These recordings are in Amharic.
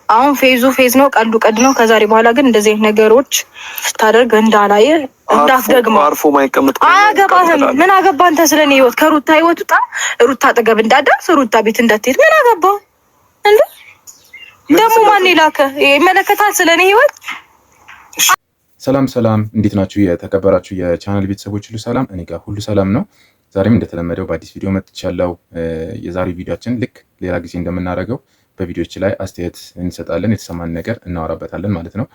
አሁን ፌዝ ነው፣ ቀልዱ ቀልድ ነው። ከዛሬ በኋላ ግን እንደዚህ አይነት ነገሮች ስታደርግ እንዳላየ እንዳትደግመው። አርፎ ማይቀመጥ አያገባህም። ምን አገባ አንተ ስለኔ ህይወት? ከሩታ ህይወት ውጣ። ሩታ አጠገብ እንዳትደርስ፣ ሩታ ቤት እንዳትሄድ። ምን አገባ እንዴ? ደግሞ ማን ይላከ? ይመለከታል ስለኔ ህይወት። ሰላም፣ እንዴት ናችሁ? የተከበራችሁ የቻናል ቤተሰቦች ሁሉ ሰላም፣ እኔ ጋር ሁሉ ሰላም ነው። ዛሬም እንደተለመደው በአዲስ ቪዲዮ መጥቻለሁ። የዛሬ ቪዲዮአችን ልክ ሌላ ጊዜ እንደምናደርገው በቪዲዮዎች ላይ አስተያየት እንሰጣለን፣ የተሰማን ነገር እናወራበታለን ማለት ነው።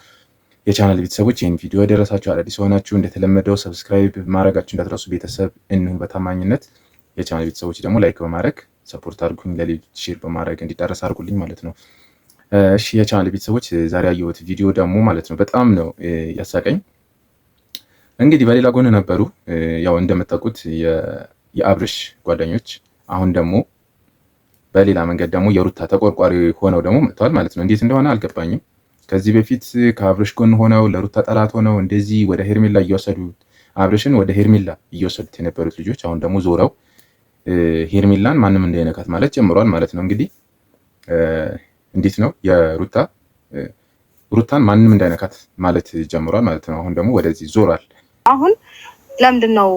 የቻናል ቤተሰቦች ይህን ቪዲዮ የደረሳችሁ አዳዲስ ሆናችሁ እንደተለመደው ሰብስክራይብ ማድረጋችሁ እንዳትረሱ። ቤተሰብ እንሁን በታማኝነት። የቻናል ቤተሰቦች ደግሞ ላይክ በማድረግ ሰፖርት አድርጉኝ፣ ለሌሎች ሼር በማድረግ እንዲዳረስ አድርጉልኝ ማለት ነው። እሺ የቻናል ቤተሰቦች ዛሬ ያየሁት ቪዲዮ ደግሞ ማለት ነው በጣም ነው ያሳቀኝ። እንግዲህ በሌላ ጎን ነበሩ ያው እንደምታውቁት የአብርሽ ጓደኞች፣ አሁን ደግሞ በሌላ መንገድ ደግሞ የሩታ ተቆርቋሪ ሆነው ደግሞ መጥተዋል ማለት ነው። እንዴት እንደሆነ አልገባኝም። ከዚህ በፊት ከአብርሽ ጎን ሆነው ለሩታ ጠላት ሆነው እንደዚህ ወደ ሄርሜላ እየወሰዱት አብርሽን ወደ ሄርሜላ እየወሰዱት የነበሩት ልጆች አሁን ደግሞ ዞረው ሄርሜላን ማንም እንዳይነካት ማለት ጀምሯል ማለት ነው። እንግዲህ እንዴት ነው ሩታን ማንም እንዳይነካት ማለት ጀምሯል ማለት ነው። አሁን ደግሞ ወደዚህ ዞሯል። አሁን ለምንድን ነው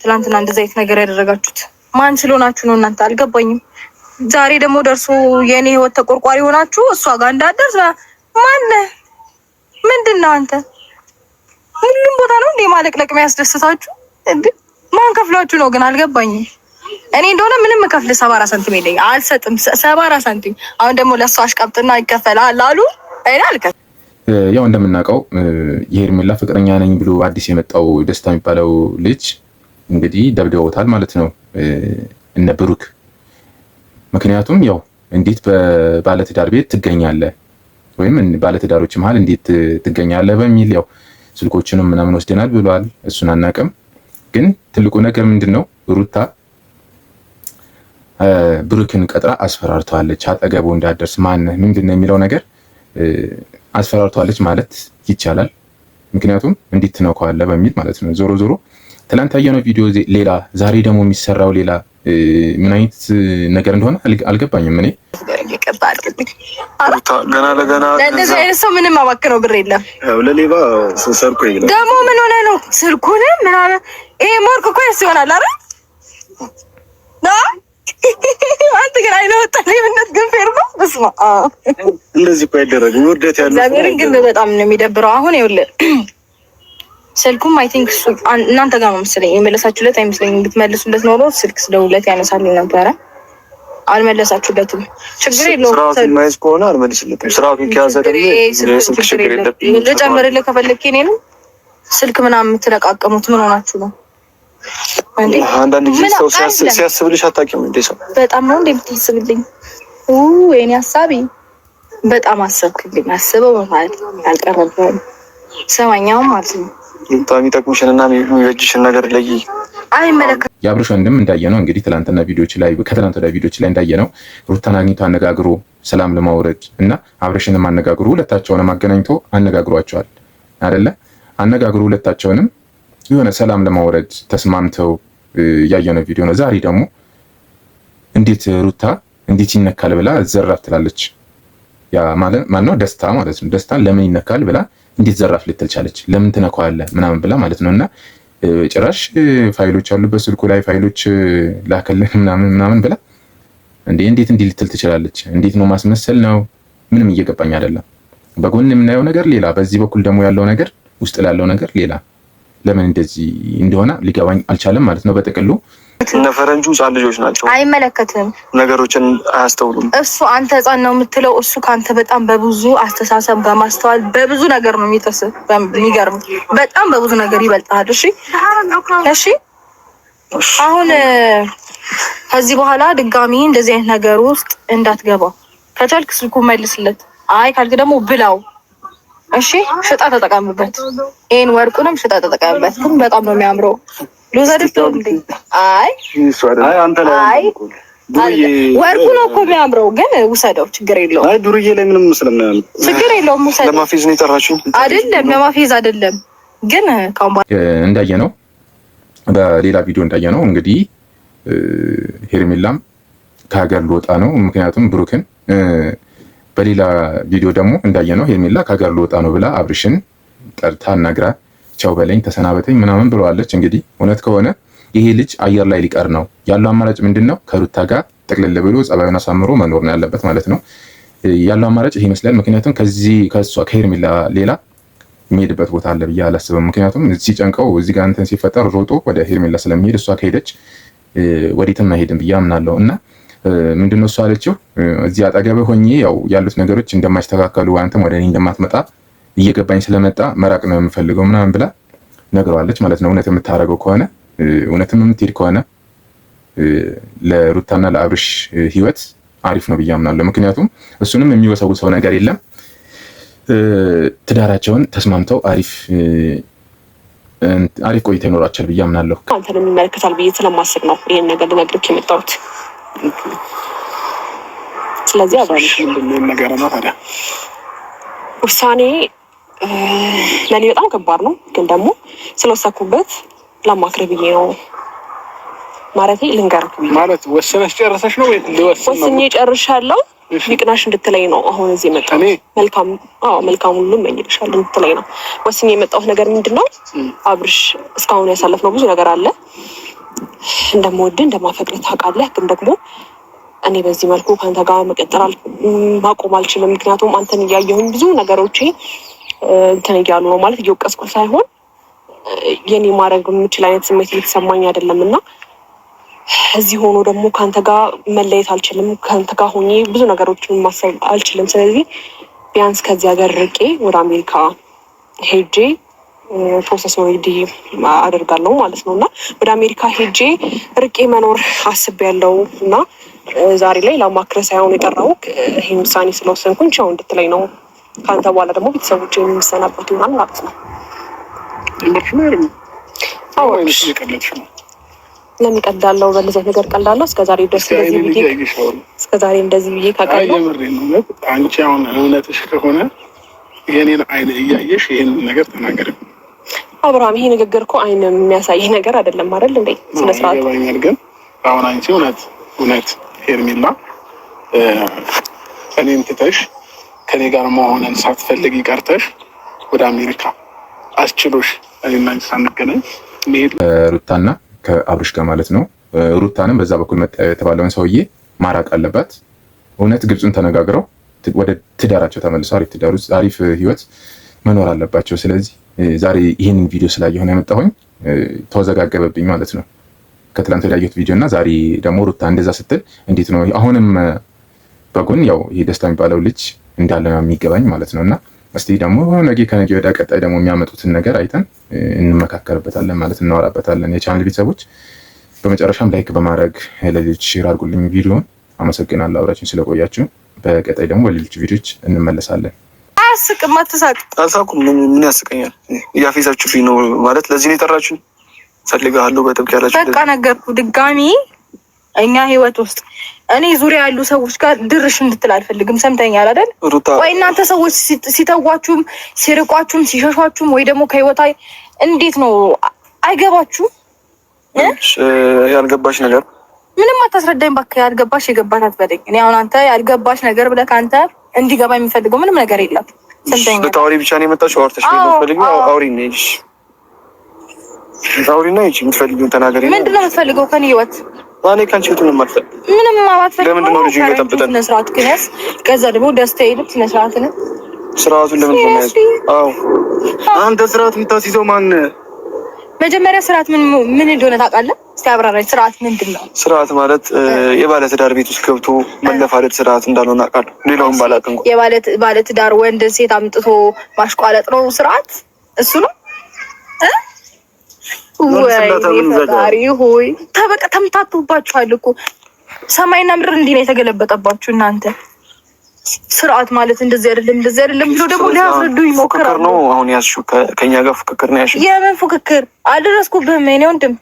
ትናንትና እንደዚህ አይነት ነገር ያደረጋችሁት? ማን ስለሆናችሁ ነው እናንተ? አልገባኝም። ዛሬ ደግሞ ደርሶ የኔ ህይወት ተቆርቋሪ ሆናችሁ እሷ ጋር እንዳደርስ ማን ምንድን ነው አንተ? ሁሉም ቦታ ነው እንዴ ማለቅለቅ የሚያስደስታችሁ? ማን ከፍሏችሁ ነው ግን? አልገባኝም። እኔ እንደሆነ ምንም ከፍል 74 ሳንቲም የለኝ አልሰጥም። 74 ሳንቲም አሁን ደግሞ ለእሷ አሽቀብጥና ይከፈላል አሉ። እኔ አልከፍልም። ያው እንደምናውቀው የሄርሜላ ፍቅረኛ ነኝ ብሎ አዲስ የመጣው ደስታ የሚባለው ልጅ እንግዲህ ደብድበውታል ማለት ነው እነ ብሩክ። ምክንያቱም ያው እንዴት በባለትዳር ቤት ትገኛለህ ወይም ባለትዳሮች መሀል እንዴት ትገኛለህ በሚል ያው ስልኮችንም ምናምን ወስደናል ብሏል። እሱን አናውቅም። ግን ትልቁ ነገር ምንድን ነው ሩታ ብሩክን ቀጥራ አስፈራርተዋለች። አጠገቡ እንዳደርስ ማነህ ምንድን ነው የሚለው ነገር አስፈራርተዋለች ማለት ይቻላል። ምክንያቱም እንዴት ትነካዋለህ በሚል ማለት ነው። ዞሮ ዞሮ ትናንት ያየነው ቪዲዮ ሌላ፣ ዛሬ ደግሞ የሚሰራው ሌላ። ምን አይነት ነገር እንደሆነ አልገባኝም። እኔ ገና ለገና እንደዚህ አይነት ሰው ምንም አባክነው ብር የለም። ለሌባ ሰርቆ ይላል ደግሞ ምን ሆነ ነው ስልኩን ምናምን ይሄ ሞርክ እኮ ያስ ይሆናል አይደል? አንተ ግን አይነወጣ ለምነት ግን ፌር ነው። በስማ እንደዚህ እኮ አይደረግም። ውርደት ያለው እግዚአብሔርን ግን በጣም ነው የሚደብረው። አሁን ይኸውልህ ስልኩም አይ ቲንክ እናንተ ጋር ነው መሰለኝ የመለሳችሁለት አይመስለኝም። ብትመልሱለት ኖሮ ስልክ ስለውለት ያነሳልኝ ነበረ። አልመለሳችሁለትም። ችግር የለውም። ስራውን ማይዝ ከሆነ አልመልስለትም። ስራውን ከያዘ ደግሞ ስልክ ችግር የለብኝም። ልጨምርልህ ከፈለክ እኔ ነው ስልክ ምናምን የምትለቃቀሙት ምን ሆናችሁ ነው? አንዳንድ ጊዜ ሰው ሲያስብልሽ አታውቂም እንዴ? ሰው በጣም ነው እንዴ የምታስብልኝ? የኔ ሀሳቢ በጣም አሰብክልኝ። አስበው ማለት ያልቀረበው ሰማኛውም ማለት ነው። በጣም የሚጠቅምሽንና የሚበጅሽን ነገር ለይ አይመለከት። የአብርሽ ወንድም እንዳየነው እንግዲህ ትናንትና ቪዲዮዎች ላይ ከትናንትና ቪዲዮዎች ላይ እንዳየነው ሩታን አግኝቶ አነጋግሮ ሰላም ለማውረድ እና አብርሽንም አነጋግሮ ሁለታቸውንም አገናኝቶ አነጋግሯቸዋል አይደለ? አነጋግሮ ሁለታቸውንም የሆነ ሰላም ለማውረድ ተስማምተው ያየነው ቪዲዮ ነው። ዛሬ ደግሞ እንዴት ሩታ እንዴት ይነካል ብላ ዘራፍ ትላለች። ያ ማለት ነው ደስታ ማለት ነው። ደስታን ለምን ይነካል ብላ እንዴት ዘራፍ ልትል ቻለች? ለምን ትነካዋለህ ምናምን ብላ ማለት ነው። እና ጭራሽ ፋይሎች ያሉበት ስልኩ ላይ ፋይሎች ላከልህ ምናምን ብላ እንዴት እንዲህ ልትል ትችላለች? እንዴት ነው? ማስመሰል ነው? ምንም እየገባኝ አይደለም። በጎን የምናየው ነገር ሌላ፣ በዚህ በኩል ደግሞ ያለው ነገር ውስጥ ላለው ነገር ሌላ። ለምን እንደዚህ እንደሆነ ሊገባኝ አልቻለም ማለት ነው። በጥቅሉ እነ ፈረንጁ ህፃን ልጆች ናቸው። አይመለከትም። ነገሮችን አያስተውሉም። እሱ አንተ ህፃን ነው የምትለው፣ እሱ ከአንተ በጣም በብዙ አስተሳሰብ በማስተዋል በብዙ ነገር ነው የሚተስብ። የሚገርም በጣም በብዙ ነገር ይበልጣል። እሺ አሁን ከዚህ በኋላ ድጋሚ እንደዚህ አይነት ነገር ውስጥ እንዳትገባ። ከቻልክ ስልኩ መልስለት። አይ ካልክ ደግሞ ብላው። እሺ ሽጣ ተጠቀምበት። ይሄን ወርቁንም ሽጣ ተጠቀምበት። ግን በጣም ነው የሚያምረው። ሉዘድቶ እንዴ? አይ አንተ ላይ ወርቁ ነው እኮ የሚያምረው። ግን ውሰደው፣ ችግር የለውም። አይ ዱርዬ ላይ ምንም ስለማያምር ችግር የለውም። ውሰደው። ለማፌዝ ነው የጠራችኝ አይደለም? ለማፌዝ አይደለም። ግን እንዳየነው በሌላ ቪዲዮ እንዳየነው እንግዲህ ሄርሜላም ከሀገር ልወጣ ነው። ምክንያቱም ብሩክን በሌላ ቪዲዮ ደግሞ እንዳየነው ሄርሜላ ከሀገር ልወጣ ነው ብላ አብርሽን ጠርታ አናግራ ቻው በለኝ ተሰናበተኝ ምናምን ብለዋለች። እንግዲህ እውነት ከሆነ ይሄ ልጅ አየር ላይ ሊቀር ነው ያለው። አማራጭ ምንድነው? ከሩታ ጋር ጠቅልል ብሎ ጸባዩን አሳምሮ መኖር ነው ያለበት ማለት ነው። ያለው አማራጭ ይሄ ይመስላል። ምክንያቱም ከሷ ከሄርሜላ ሌላ የሚሄድበት ቦታ አለ ብዬ አላስብም። ምክንያቱም ሲጨንቀው እዚህ ጋር እንትን ሲፈጠር ሮጦ ወደ ሄርሜላ ስለሚሄድ እሷ ከሄደች ወዴትም አይሄድም ብዬ አምናለሁ። እና ምንድነው እሷ አለችው እዚህ አጠገብህ ሆኜ ያው ያሉት ነገሮች እንደማይስተካከሉ አንተም ወደ እኔ እንደማትመጣ እየገባኝ ስለመጣ መራቅ ነው የምፈልገው ምናምን ብላ ነግረዋለች ማለት ነው። እውነት የምታደርገው ከሆነ እውነትም የምትሄድ ከሆነ ለሩታና ለአብርሽ ህይወት አሪፍ ነው ብዬ አምናለሁ። ምክንያቱም እሱንም የሚወሰውሰው ነገር የለም። ትዳራቸውን ተስማምተው አሪፍ ቆይታ ይኖራቸዋል ብዬ አምናለሁ። አንተንም ይመለከታል ብዬ ስለማስብ ነው ይሄን ነገር ልነግርህ የመጣሁት። ስለዚህ አብርሽ ነገር ነው ታዲያ ውሳኔ ለኔ በጣም ከባድ ነው፣ ግን ደግሞ ስለወሰንኩበት ላማክርህ ብዬ ነው። ማለቴ ልንገርህ ማለት ወሰነሽ ጨርሰሽ ነው ወይ? ወስኜ ጨርሻለሁ። ይቅናሽ እንድትለኝ ነው አሁን እዚህ የመጣሁት። መልካም ሁሉ እመኝልሻለሁ እንድትለኝ ነው ወስኜ የመጣሁት። ነገር ምንድነው አብርሽ፣ እስካሁን ያሳለፍነው ብዙ ነገር አለ። እንደምወድህ እንደማፈቅርህ ታውቃለህ። ግን ደግሞ እኔ በዚህ መልኩ ከአንተ ጋር ማቆም አልችልም። ምክንያቱም አንተን እያየሁኝ ብዙ ነገሮቼ እንትን እያሉ ነው። ማለት እየወቀስኩ ሳይሆን የኔ ማድረግ የምችል አይነት ስሜት እየተሰማኝ አይደለም እና እዚህ ሆኖ ደግሞ ከአንተ ጋር መለየት አልችልም። ከአንተ ጋር ሆኜ ብዙ ነገሮችን ማሰብ አልችልም። ስለዚህ ቢያንስ ከዚህ ሀገር ርቄ ወደ አሜሪካ ሄጄ ፕሮሰስ ኦልሬዲ አደርጋለሁ ማለት ነው እና ወደ አሜሪካ ሄጄ ርቄ መኖር አስቤያለሁ እና ዛሬ ላይ ላማክረህ ሳይሆን የጠራው ይህን ውሳኔ ስለወሰንኩኝ ቻው እንድትለኝ ነው። ከአንተ በኋላ ደግሞ ቤተሰቦች የሚሰናበቱ ይሆናል ማለት ነው። ለምን ቀልዳለሁ? በለዘት ነገር ቀልዳለሁ? እስከዛሬ ድረስ እስከዛሬ እንደዚህ ብዬ ካውቃለሁ። አንቺ አሁን እውነትሽ ከሆነ የኔን አይን እያየሽ ይሄን ነገር ተናገር። አብርሃም፣ ይሄ ንግግር እኮ አይን የሚያሳይ ነገር አይደለም አይደል እንዴ? ስነ ስርዓት ይባኛል። ግን አሁን አንቺ እውነት ሄርሜላ እኔን ትተሽ ከኔ ጋር መሆንን ሳትፈልጊ ቀርተሽ ወደ አሜሪካ አስችሎሽ እኔና አንቺ ሳንገናኝ መሄድ ሩታና ከአብርሽ ጋር ማለት ነው። ሩታንም በዛ በኩል መጣ የተባለውን ሰውዬ ማራቅ አለባት። እውነት ግብፁን ተነጋግረው ወደ ትዳራቸው ተመልሰው አሪፍ ህይወት መኖር አለባቸው። ስለዚህ ዛሬ ይህንን ቪዲዮ ስላየሆነ ያመጣሁኝ ተወዘጋገበብኝ ማለት ነው። ከትላንት ወዳየሁት ቪዲዮ እና ዛሬ ደግሞ ሩታ እንደዛ ስትል እንዴት ነው አሁንም በጎን ያው ይሄ ደስታ የሚባለው ልጅ እንዳለ ነው የሚገባኝ ማለት ነው። እና እስቲ ደግሞ ከነገ ወደ ቀጣይ ደግሞ የሚያመጡትን ነገር አይተን እንመካከርበታለን ማለት እናወራበታለን። የቻናል ቤተሰቦች በመጨረሻም ላይክ በማድረግ ለሌሎች ሼር አድርጉልኝ ቪዲዮን። አመሰግናለሁ አብራችሁን ስለቆያችሁ። በቀጣይ ደግሞ በሌሎች ቪዲዮዎች እንመለሳለን። አያስቅም? አትሳቅ። አልሳኩም። ምን ያስቀኛል? እያፌዛችሁብኝ ነው ማለት ለዚህ ነው የጠራችሁኝ? ፈልጋለሁ በጥብቅ ያላችሁ በቃ ነገርኩ። ድጋሚ እኛ ህይወት ውስጥ እኔ ዙሪያ ያሉ ሰዎች ጋር ድርሽ እንድትል አልፈልግም። ሰምተኛል አይደል? ወይ እናንተ ሰዎች ሲተዋችሁም ሲርቋችሁም ሲሸሿችሁም ወይ ደግሞ ከህይወታ እንዴት ነው አይገባችሁም? ያልገባሽ ነገር ምንም አታስረዳኝ እባክህ። ያልገባሽ የገባሽ አትበለኝ። እኔ አሁን አንተ ያልገባሽ ነገር ብለህ ከአንተ እንዲገባ የሚፈልገው ምንም ነገር የለም። ሰምተኛል? ልታወሪ ብቻ ነው የመጣችው? አውርተሽ ነው የምትፈልጊው? አውሪ ነሽ አውሪና ይቺ የምትፈልጊውን ተናገሪ። ምንድን ነው የምትፈልገው ከኔ ህይወት? እኔ ካንቺ ህይወት ምንም አልፈልግም። ምንም አትፈልግም። ለምንድን ነው ልጅ እየጠበጠን? ስነ ስርዓት ክነስ ከዛ ደግሞ ደስታ ይልቅ ስነ ስርዓት ነው። ስርዓቱን ለምን ነው? አዎ አንተ ስርዓት የምታስይዘው ማን? መጀመሪያ ስርዓት ምን እንደሆነ ታውቃለህ? እስቲ አብራራኝ። ስርዓት ምንድን ነው? ስርዓት ማለት የባለትዳር ቤት ውስጥ ገብቶ መለፋለጥ ስርዓት እንዳልሆነ አውቃለሁ። ሌላውን ባላውቅም የባለትዳር ወንድ ሴት አምጥቶ ማሽቋለጥ ነው ስርዓት? እሱ ነው ፈጣሪ ሆይ ተበቃ። ተምታቱባችኋል እኮ ሰማይና ምድር እንዲህ ነው የተገለበጠባችሁ እናንተ። ስርዓት ማለት እንደዚህ አይደለም እንደዚህ አይደለም ብሎ ደግሞ ሊያስረዱ ይሞክራሉ። ነው አሁን ያዝሽው ከኛ ጋር ፉክክር ነው ያዝሽው። የምን ፉክክር? አልደረስኩብህም እኔ ወንድም።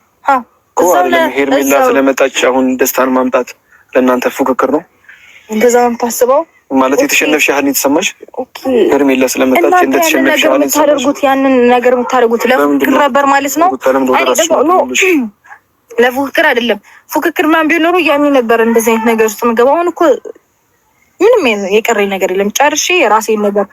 ሄርሜላ ስለመጣች አሁን ደስታን ማምጣት ለእናንተ ፉክክር ነው? እንደዛ ነው የምታስበው? ማለት የተሸነፍሽ ያህል የተሰማሽ? ሄርሜላ ስለመጣች እንደተሸነፍሽ ያህል የምታደርጉት ያንን ነገር የምታደርጉት ለፉክክር ነበር ማለት ነው? ለፉክክር አይደለም። ፉክክር ምናምን ቢሆን ኖሮ ያኔ ነበር እንደዚህ አይነት ነገር ውስጥ የምገባው። አሁን እኮ ምንም የቀረኝ ነገር የለም። ጨርሼ የራሴን ነገር